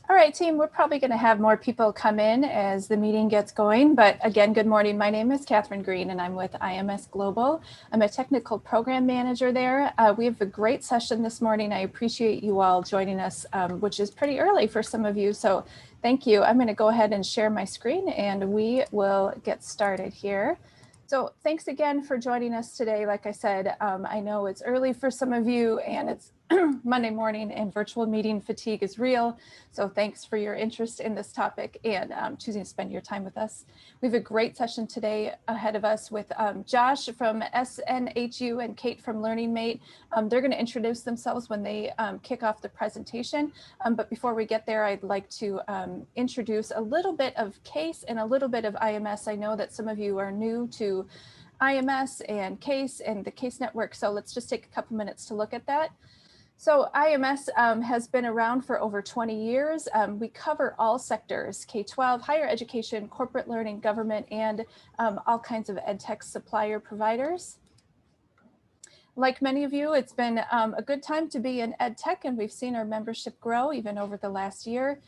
All right, team, we're probably going to have more people come in as the meeting gets going. But again, good morning. My name is Catherine Green, and I'm with IMS Global. I'm a technical program manager there. We have a great session this morning. I appreciate you all joining us, which is pretty early for some of you. So thank you. I'm going to go ahead and share my screen, and we will get started here. So thanks again for joining us today. Like I said, I know it's early for some of you, and it's Monday morning, and virtual meeting fatigue is real. So thanks for your interest in this topic and choosing to spend your time with us. We have a great session today ahead of us with Josh from SNHU and Kate from LearningMate. They're going to introduce themselves when they kick off the presentation. But before we get there, I'd like to introduce a little bit of CASE and a little bit of IMS. I know that some of you are new to IMS and CASE and the CASE network. So let's just take a couple minutes to look at that. So IMS has been around for over 20 years. We cover all sectors, K-12, higher education, corporate learning, government, and all kinds of ed tech supplier providers. Like many of you, it's been a good time to be in ed tech, and we've seen our membership grow even over the last year.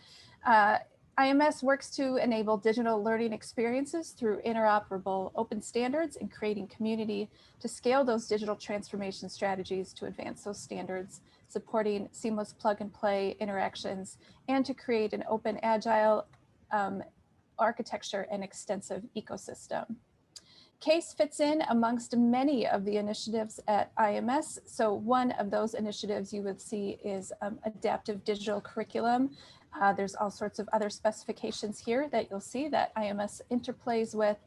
IMS works to enable digital learning experiences through interoperable open standards and creating community to scale those digital transformation strategies to advance those standards, supporting seamless plug and play interactions, and to create an open, agile architecture and extensive ecosystem. CASE fits in amongst many of the initiatives at IMS. So one of those initiatives you would see is adaptive digital curriculum. There's all sorts of other specifications here that you'll see that IMS interplays with,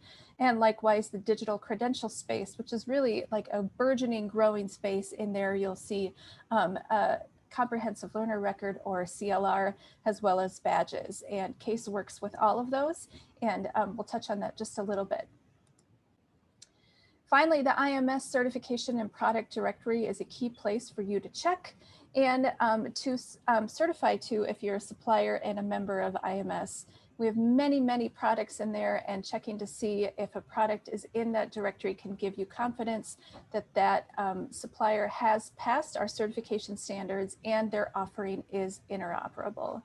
and likewise the digital credential space, which is really like a burgeoning, growing space. In there you'll see a comprehensive learner record, or CLR, as well as badges, and CASE works with all of those, and we'll touch on that just a little bit. Finally, the IMS certification and product directory is a key place for you to check and to certify to if you're a supplier and a member of IMS. We have many, many products in there, and checking to see if a product is in that directory can give you confidence that that supplier has passed our certification standards and their offering is interoperable.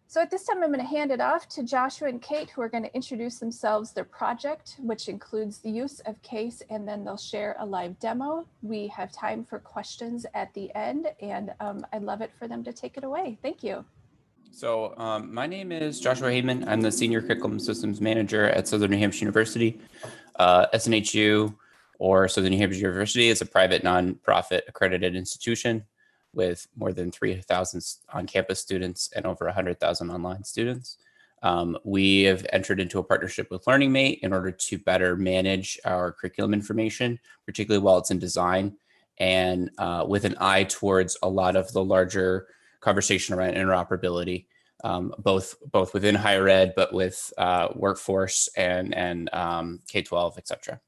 So at this time, I'm going to hand it off to Joshua and Kate, who are going to introduce themselves, their project, which includes the use of CASE, and then they'll share a live demo. We have time for questions at the end, and I'd love it for them to take it away. Thank you. So my name is Joshua Heyman. I'm the Senior Curriculum Systems Manager at Southern New Hampshire University. SNHU, or Southern New Hampshire University, is a private nonprofit accredited institution with more than 3,000 on-campus students and over 100,000 online students. We have entered into a partnership with LearningMate in order to better manage our curriculum information, particularly while it's in design, and with an eye towards a lot of the larger conversation around interoperability, both within higher ed, but with workforce and K-12, et cetera.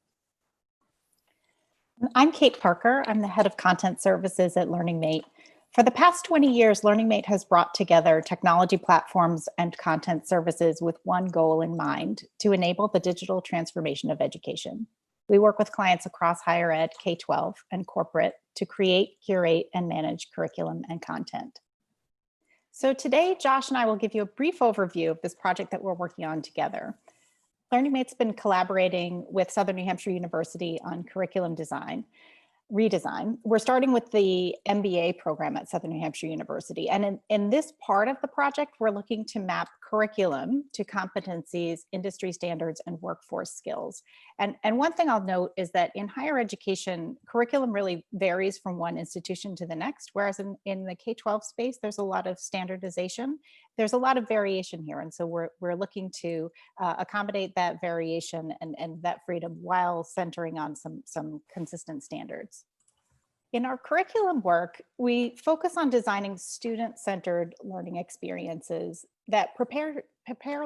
I'm Kate Parker. I'm the head of content services at LearningMate. For the past 20 years, LearningMate has brought together technology platforms and content services with one goal in mind: to enable the digital transformation of education. We work with clients across higher ed, K-12, and corporate to create, curate, and manage curriculum and content. So today, Josh and I will give you a brief overview of this project that we're working on together. LearningMate's been collaborating with Southern New Hampshire University on curriculum redesign. We're starting with the MBA program at Southern New Hampshire University. And in this part of the project, we're looking to map curriculum to competencies, industry standards, and workforce skills. And one thing I'll note is that in higher education, curriculum really varies from one institution to the next, whereas in the K-12 space, there's a lot of standardization. There's a lot of variation here. And so we're looking to accommodate that variation and that freedom while centering on some consistent standards. In our curriculum work, we focus on designing student-centered learning experiences that prepare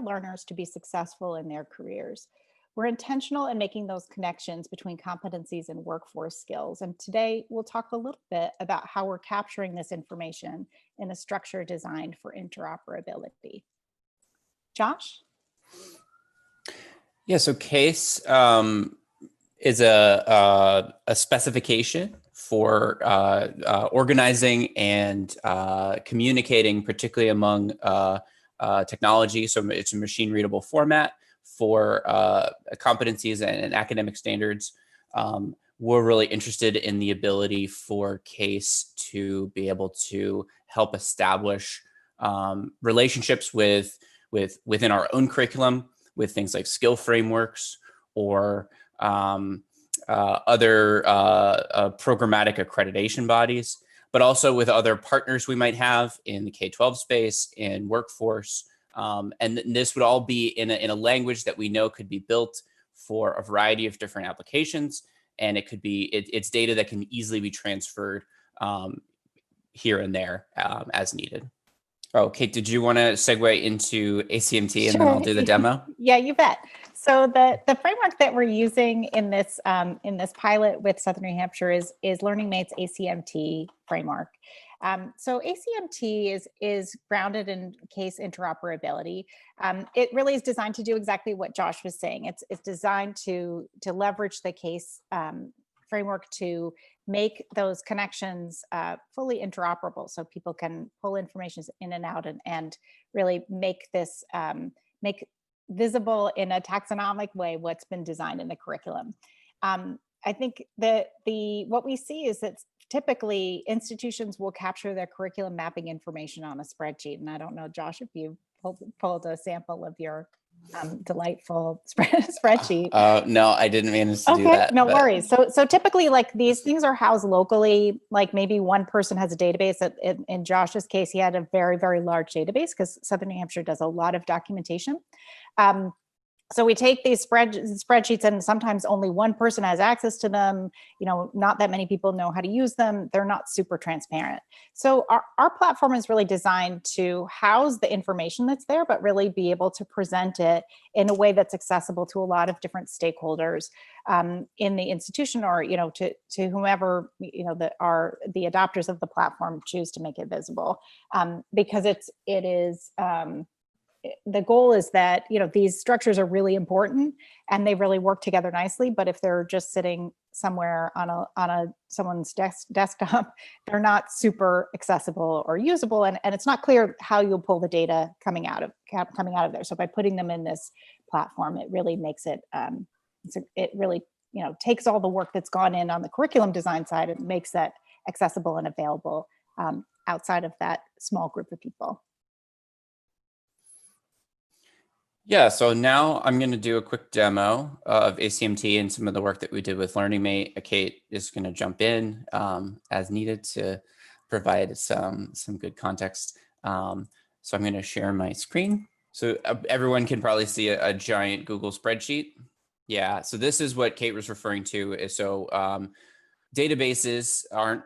learners to be successful in their careers. We're intentional in making those connections between competencies and workforce skills. And today we'll talk a little bit about how we're capturing this information in a structure designed for interoperability. Josh? Yeah, so CASE is a specification for organizing and communicating, particularly among technology. So it's a machine readable format for competencies and academic standards. We're really interested in the ability for CASE to be able to help establish relationships within our own curriculum with things like skill frameworks or other programmatic accreditation bodies, but also with other partners we might have in the K-12 space, in workforce. And this would all be in a language that we know could be built for a variety of different applications. And it could be, it's data that can easily be transferred here and there as needed. Oh, Kate, did you want to segue into ACMT and then I'll do the demo? Yeah, you bet. So the framework that we're using in this pilot with Southern New Hampshire is LearningMate's ACMT framework. So ACMT is grounded in CASE interoperability. It really is designed to do exactly what Josh was saying. It's designed to leverage the CASE framework to make those connections fully interoperable, so people can pull information in and out and really make this make visible in a taxonomic way what's been designed in the curriculum. I think that what we see is that typically institutions will capture their curriculum mapping information on a spreadsheet. And I don't know, Josh, if you pulled a sample of your delightful spreadsheet. No, I didn't manage to do that. No worries. So typically, like, these things are housed locally. Like, maybe one person has a database. In Josh's case, he had a very, very large database because Southern New Hampshire does a lot of documentation. So we take these spreadsheets, and sometimes only one person has access to them. You know, not that many people know how to use them. They're not super transparent. So our platform is really designed to house the information that's there, but really be able to present it in a way that's accessible to a lot of different stakeholders in the institution, or, you know, to whomever, you know, the adopters of the platform choose to make it visible, because it is. The goal is that, you know, these structures are really important and they really work together nicely. But if they're just sitting somewhere on someone's desktop, they're not super accessible or usable, and it's not clear how you'll pull the data coming out of there. So by putting them in this platform, it really makes it it really, you know, takes all the work that's gone in on the curriculum design side and makes that accessible and available outside of that small group of people. Yeah, so now I'm going to do a quick demo of ACMT and some of the work that we did with LearningMate. Kate is going to jump in as needed to provide some good context. So I'm going to share my screen. So everyone can probably see a giant Google spreadsheet. Yeah, so this is what Kate was referring to. So databases aren't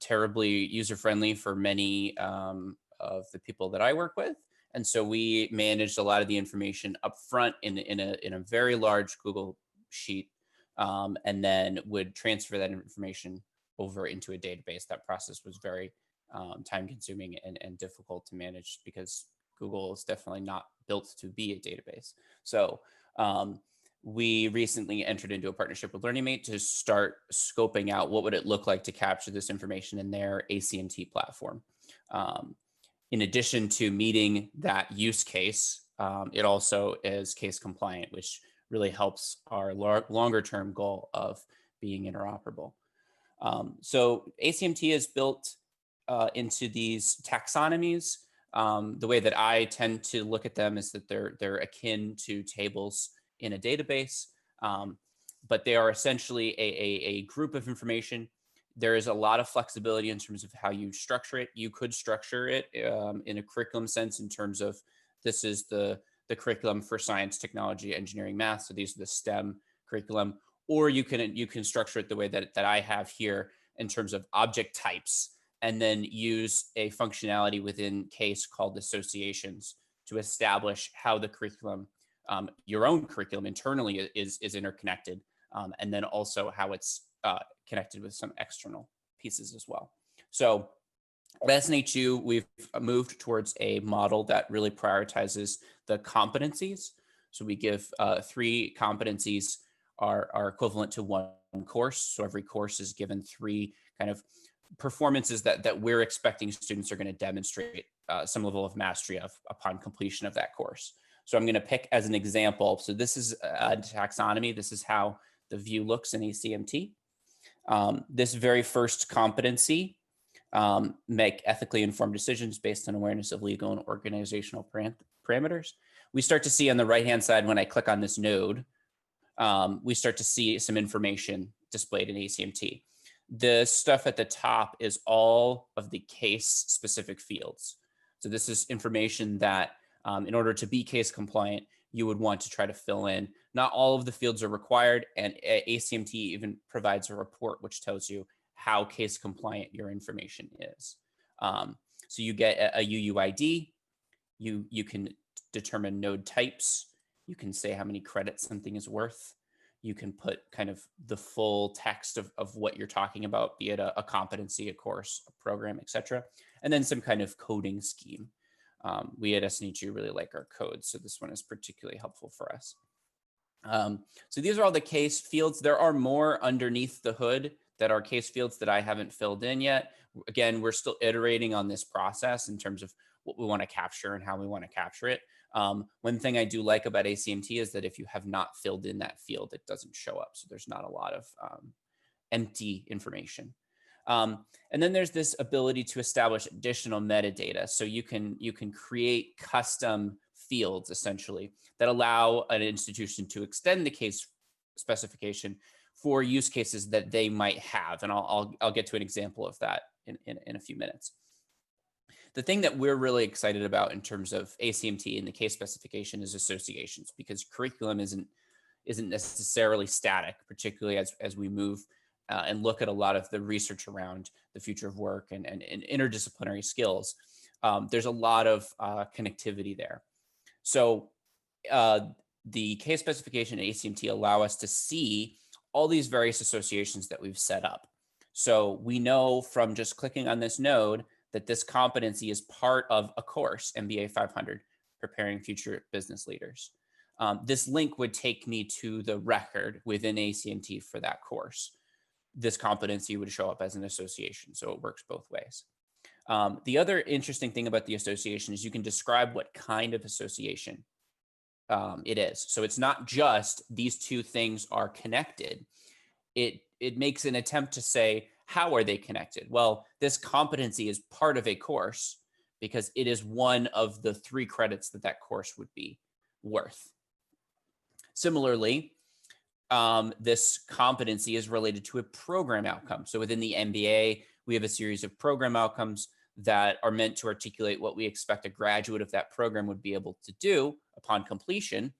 terribly user-friendly for many of the people that I work with. And so we managed a lot of the information up front in a very large Google sheet, and then would transfer that information over into a database. That process was very time consuming and difficult to manage because Google is definitely not built to be a database. So we recently entered into a partnership with LearningMate to start scoping out what would it look like to capture this information in their ACMT platform. In addition to meeting that use case, it also is case compliant, which really helps our longer term goal of being interoperable. So ACMT is built into these taxonomies. The way that I tend to look at them is that they're akin to tables in a database, but they are essentially a group of information. There is a lot of flexibility in terms of how you structure it. You could structure it in a curriculum sense in terms of this is the curriculum for science, technology, engineering, math. So these are the STEM curriculum. Or you can structure it the way that I have here in terms of object types, and then use a functionality within CASE called associations to establish how the curriculum, your own curriculum internally is interconnected, and then also how it's connected with some external pieces as well. So at SNHU, we've moved towards a model that really prioritizes the competencies. So we give 3 competencies are equivalent to 1 course. So every course is given 3 kind of performances that we're expecting students are going to demonstrate some level of mastery of upon completion of that course. So I'm going to pick as an example. So this is a taxonomy. This is how the view looks in ACMT. This very first competency, make ethically informed decisions based on awareness of legal and organizational parameters. We start to see on the right-hand side, when I click on this node, we start to see some information displayed in ACMT. The stuff at the top is all of the case-specific fields. So this is information that in order to be case compliant, you would want to try to fill in. Not all of the fields are required, and ACMT even provides a report which tells you how case compliant your information is. So you get a UUID, you can determine node types, you can say how many credits something is worth, you can put kind of the full text of what you're talking about, be it a competency, a course, a program, etc., and then some kind of coding scheme. We at SNHU really like our codes, so this one is particularly helpful for us. So these are all the case fields. There are more underneath the hood that are case fields that I haven't filled in yet. Again, we're still iterating on this process in terms of what we want to capture and how we want to capture it. One thing I do like about ACMT is that if you have not filled in that field, it doesn't show up. So there's not a lot of empty information. And then there's this ability to establish additional metadata. So you can create custom fields essentially that allow an institution to extend the case specification for use cases that they might have. And I'll get to an example of that in a few minutes. The thing that we're really excited about in terms of ACMT and the case specification is associations, because curriculum isn't necessarily static, particularly as we move and look at a lot of the research around the future of work and interdisciplinary skills. There's a lot of connectivity there. So the case specification and ACMT allow us to see all these various associations that we've set up. So we know from just clicking on this node that this competency is part of a course, MBA 500, Preparing Future Business Leaders. This link would take me to the record within ACMT for that course. This competency would show up as an association, so it works both ways. The other interesting thing about the association is you can describe what kind of association it is. So it's not just these two things are connected. It makes an attempt to say, how are they connected? Well, this competency is part of a course because it is one of the 3 credits that course would be worth. Similarly, this competency is related to a program outcome. So within the MBA, we have a series of program outcomes that are meant to articulate what we expect a graduate of that program would be able to do upon completion.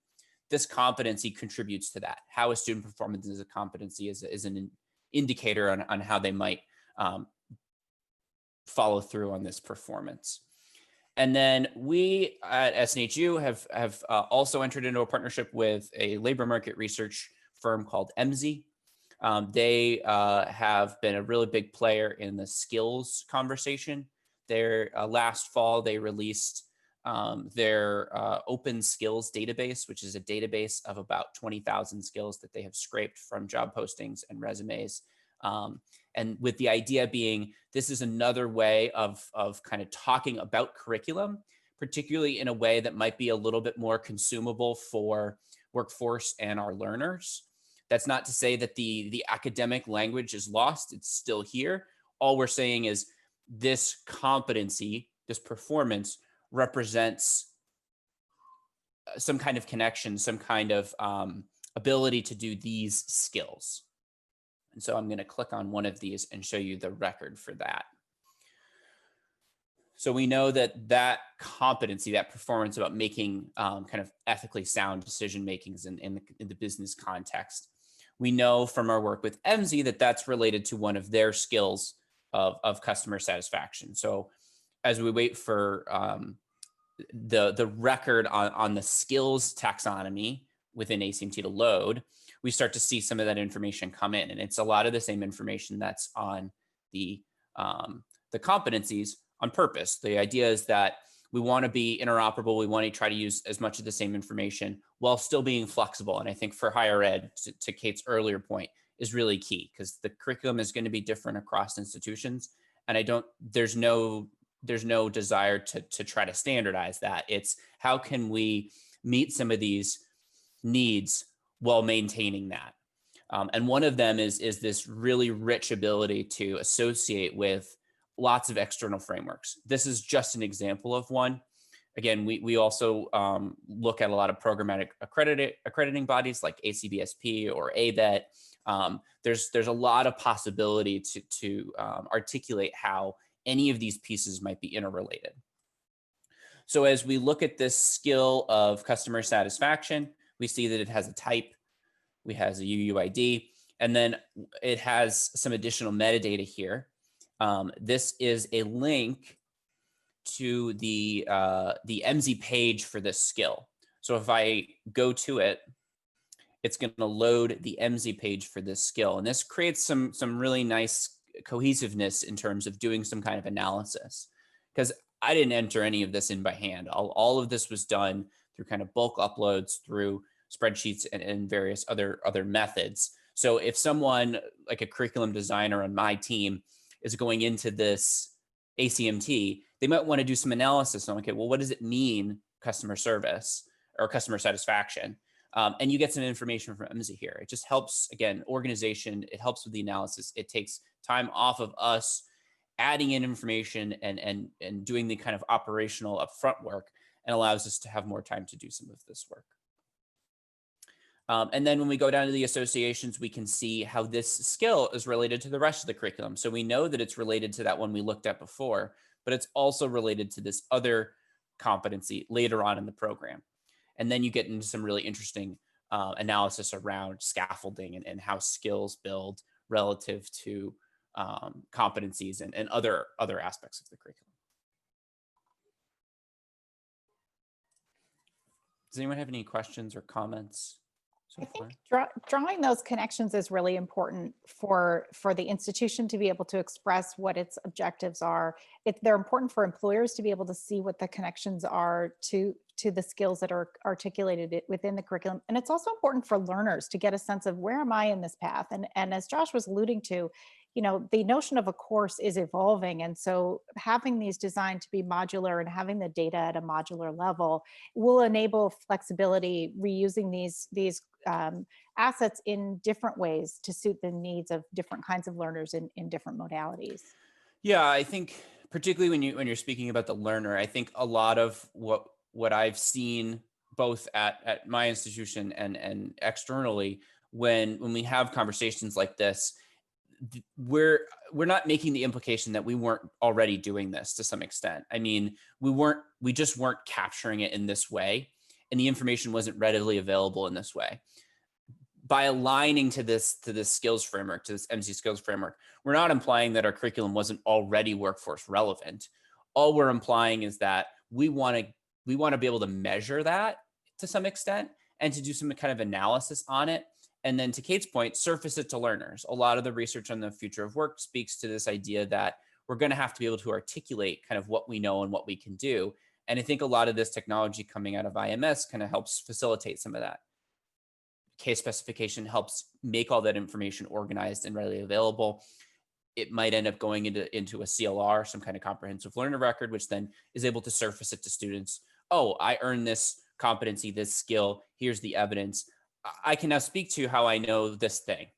This competency contributes to that. How a student performance as a competency is an indicator on how they might follow through on this performance. And then we at SNHU have also entered into a partnership with a labor market research firm called MZ. They have been a really big player in the skills conversation. Last fall, they released their open skills database, which is a database of about 20,000 skills that they have scraped from job postings and resumes. And with the idea being, this is another way of kind of talking about curriculum, particularly in a way that might be a little bit more consumable for workforce and our learners. That's not to say that the academic language is lost. It's still here. All we're saying is this competency, this performance represents some kind of connection, some kind of ability to do these skills. And so I'm going to click on one of these and show you the record for that. So we know that competency, that performance about making kind of ethically sound decision makings in the business context. We know from our work with MZ that that's related to one of their skills of customer satisfaction. So as we wait for the record on the skills taxonomy within ACMT to load, we start to see some of that information come in. And it's a lot of the same information that's on the competencies on purpose. The idea is that we want to be interoperable. We want to try to use as much of the same information while still being flexible. And I think for higher ed, to Kate's earlier point, is really key, because the curriculum is going to be different across institutions. And there's no desire to try to standardize that. It's how can we meet some of these needs while maintaining that. And one of them is this really rich ability to associate with lots of external frameworks. This is just an example of one. Again, we also look at a lot of programmatic accrediting bodies like ACBSP or ABET. There's a lot of possibility to articulate how any of these pieces might be interrelated. So as we look at this skill of customer satisfaction, we see that it has a type, we has a UUID, and then it has some additional metadata here. This is a link to the MZ page for this skill. So if I go to it, it's going to load the MZ page for this skill. And this creates some really nice cohesiveness in terms of doing some kind of analysis, because I didn't enter any of this in by hand. All of this was done through kind of bulk uploads through spreadsheets and various other methods. So if someone like a curriculum designer on my team is going into this ACMT, they might want to do some analysis on, okay, well, what does it mean, customer service or customer satisfaction? And you get some information from MZ here. It just helps, again, organization. It helps with the analysis. It takes time off of us adding in information and doing the kind of operational upfront work, and allows us to have more time to do some of this work. And then when we go down to the associations, we can see how this skill is related to the rest of the curriculum. So we know that it's related to that one we looked at before, but it's also related to this other competency later on in the program. And then you get into some really interesting analysis around scaffolding and how skills build relative to competencies and other aspects of the curriculum. Does anyone have any questions or comments so I far? think drawing those connections is really important for the institution to be able to express what its objectives are. They're important for employers to be able to see what the connections are to the skills that are articulated within the curriculum. And it's also important for learners to get a sense of, where am I in this path? And as Josh was alluding to, the notion of a course is evolving. And so having these designed to be modular and having the data at a modular level will enable flexibility, reusing these assets in different ways to suit the needs of different kinds of learners in different modalities. Yeah, I think particularly when you're speaking about the learner, I think a lot of what I've seen both at my institution and externally, when we have conversations like this, we're not making the implication that we weren't already doing this to some extent. I mean, we just weren't capturing it in this way, and the information wasn't readily available in this way. By aligning to this skills framework, to this MC skills framework, we're not implying that our curriculum wasn't already workforce relevant. All we're implying is that we want to be able to measure that to some extent and to do some kind of analysis on it. And then, to Kate's point, surface it to learners. A lot of the research on the future of work speaks to this idea that we're going to have to be able to articulate kind of what we know and what we can do. And I think a lot of this technology coming out of IMS kind of helps facilitate some of that. Case specification helps make all that information organized and readily available. It might end up going into a CLR, some kind of comprehensive learner record, which then is able to surface it to students. Oh, I earned this competency, this skill. Here's the evidence. I can now speak to how I know this thing,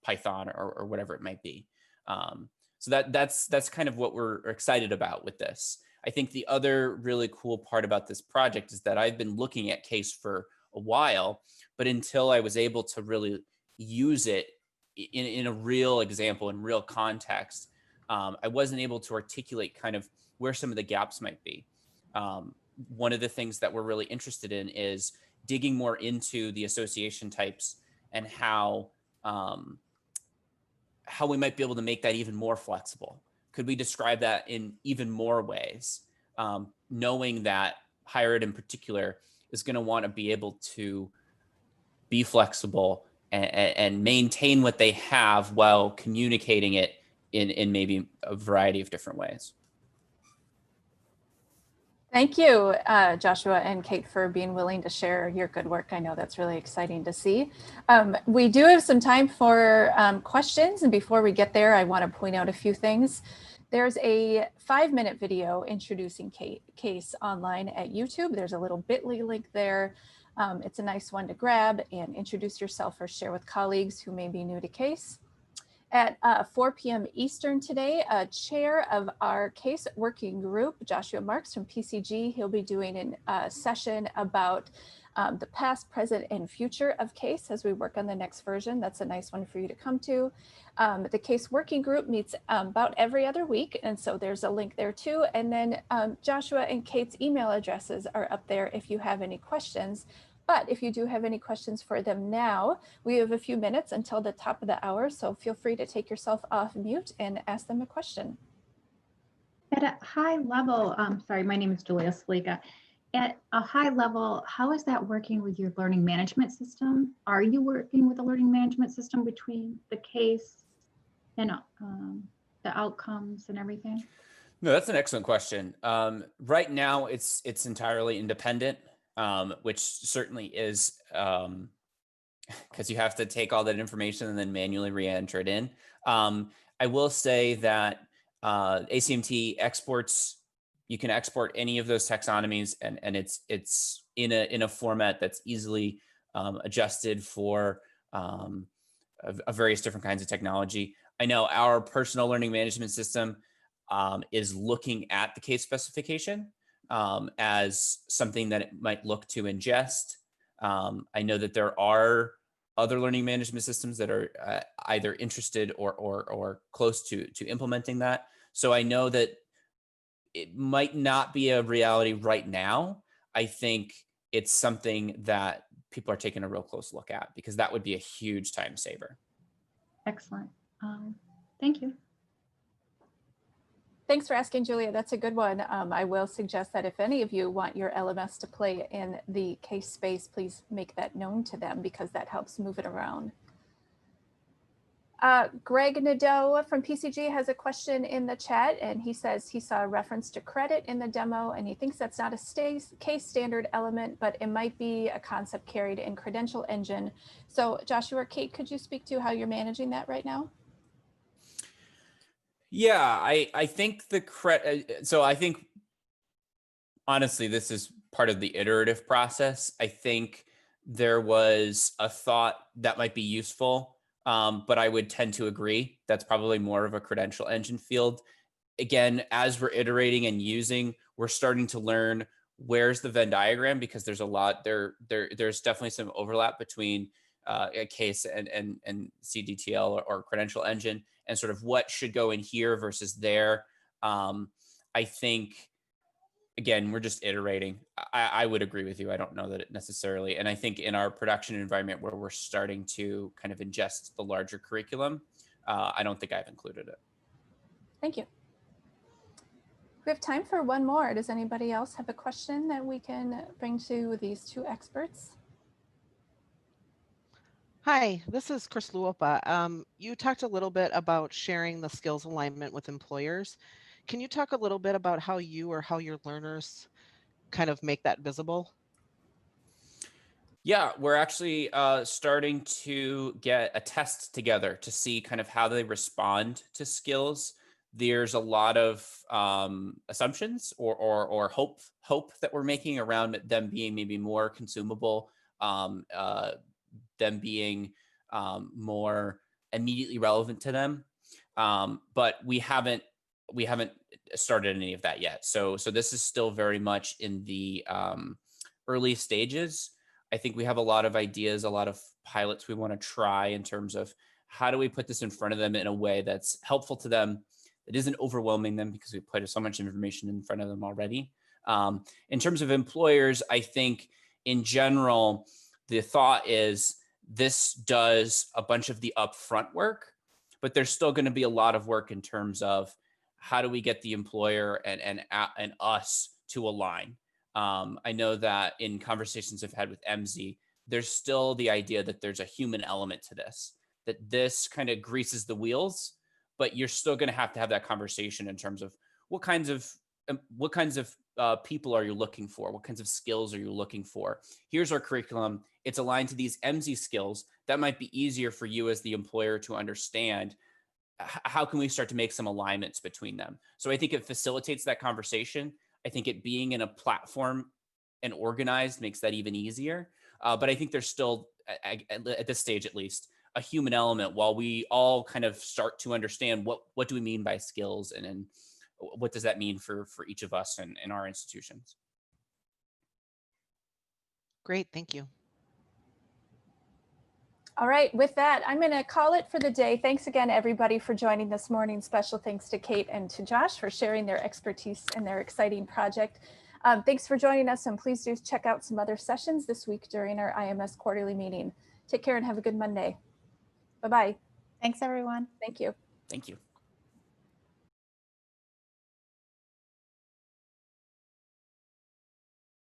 Python or whatever it might be. So that's kind of what we're excited about with this. I think the other really cool part about this project is that I've been looking at CASE for a while, but until I was able to really use it in a real example, in real context, I wasn't able to articulate kind of where some of the gaps might be. One of the things that we're really interested in is digging more into the association types and how we might be able to make that even more flexible. Could we describe that in even more ways? Knowing that higher ed in particular is going to want to be able to be flexible and maintain what they have while communicating it in maybe a variety of different ways. Thank you, Joshua and Kate, for being willing to share your good work. I know that's really exciting to see. We do have some time for questions. And before we get there, I want to point out a few things. There's a 5-minute video introducing CASE online at YouTube. There's a little bit.ly link there. It's a nice one to grab and introduce yourself or share with colleagues who may be new to CASE. At 4 p.m. Eastern today, chair of our CASE working group, Joshua Marks from PCG, he'll be doing a session about the past, present, and future of CASE as we work on the next version. That's a nice one for you to come to. The CASE working group meets about every other week, and so there's a link there too. And then Joshua and Kate's email addresses are up there if you have any questions. But if you do have any questions for them now, we have a few minutes until the top of the hour, so feel free to take yourself off mute and ask them a question. At a high level, sorry, my name is Julia Slika. At a high level, how is that working with your learning management system? Are you working with the learning management system between the CASE and the outcomes and everything? No, that's an excellent question. Right now, it's entirely independent. Which certainly is because you have to take all that information and then manually re-enter it in. I will say that ACMT exports, you can export any of those taxonomies and it's in a format that's easily adjusted for various different kinds of technology. I know our personal learning management system is looking at the CASE specification as something that it might look to ingest. I know that there are other learning management systems that are either interested or close to implementing that. So I know that it might not be a reality right now. I think it's something that people are taking a real close look at because that would be a huge time saver. Excellent. Thank you. Thanks for asking, Julia. That's a good one. I will suggest that if any of you want your LMS to play in the CASE space, please make that known to them because that helps move it around. Greg Nadeau from PCG has a question in the chat, and he says he saw a reference to credit in the demo, and he thinks that's not a CASE standard element, but it might be a concept carried in Credential Engine. So Joshua or Kate, could you speak to how you're managing that right now? Yeah, I think the credit. So I think honestly, this is part of the iterative process. I think there was a thought that might be useful, but I would tend to agree. That's probably more of a Credential Engine field. Again, as we're iterating and using, we're starting to learn where's the Venn diagram because there's a lot there's definitely some overlap between a CASE and CDTL or Credential Engine and sort of what should go in here versus there. I think, again, we're just iterating. I would agree with you. I don't know that it necessarily, and I think in our production environment where we're starting to kind of ingest the larger curriculum, I don't think I've included it. Thank you. We have time for one more. Does anybody else have a question that we can bring to these two experts? Hi, this is Chris Luopa. You talked a little bit about sharing the skills alignment with employers. Can you talk a little bit about how you or how your learners kind of make that visible? Yeah, we're actually starting to get a test together to see kind of how they respond to skills. There's a lot of assumptions or hope that we're making around them being maybe more consumable, them being more immediately relevant to them. But we haven't started any of that yet. So this is still very much in the early stages. I think we have a lot of ideas, a lot of pilots we want to try in terms of how do we put this in front of them in a way that's helpful to them, that isn't overwhelming them because we put so much information in front of them already. In terms of employers, I think in general, the thought is this does a bunch of the upfront work, but there's still going to be a lot of work in terms of how do we get the employer and us to align. I know that in conversations I've had with MZ, there's still the idea that there's a human element to this, that this kind of greases the wheels, but you're still going to have that conversation in terms of what kinds of what kinds of people are you looking for? What kinds of skills are you looking for? Here's our curriculum. It's aligned to these MZ skills that might be easier for you as the employer to understand. How can we start to make some alignments between them? So I think it facilitates that conversation. I think it being in a platform and organized makes that even easier. But I think there's still, at this stage at least, a human element while we all kind of start to understand what do we mean by skills, and what does that mean for each of us and in our institutions. Great, thank you. All right, with that, I'm going to call it for the day. Thanks again, everybody, for joining this morning. Special thanks to Kate and to Josh for sharing their expertise and their exciting project. Thanks for joining us, and please do check out some other sessions this week during our IMS quarterly meeting. Take care and have a good Monday. Bye-bye. Thanks, everyone. Thank you. Thank you.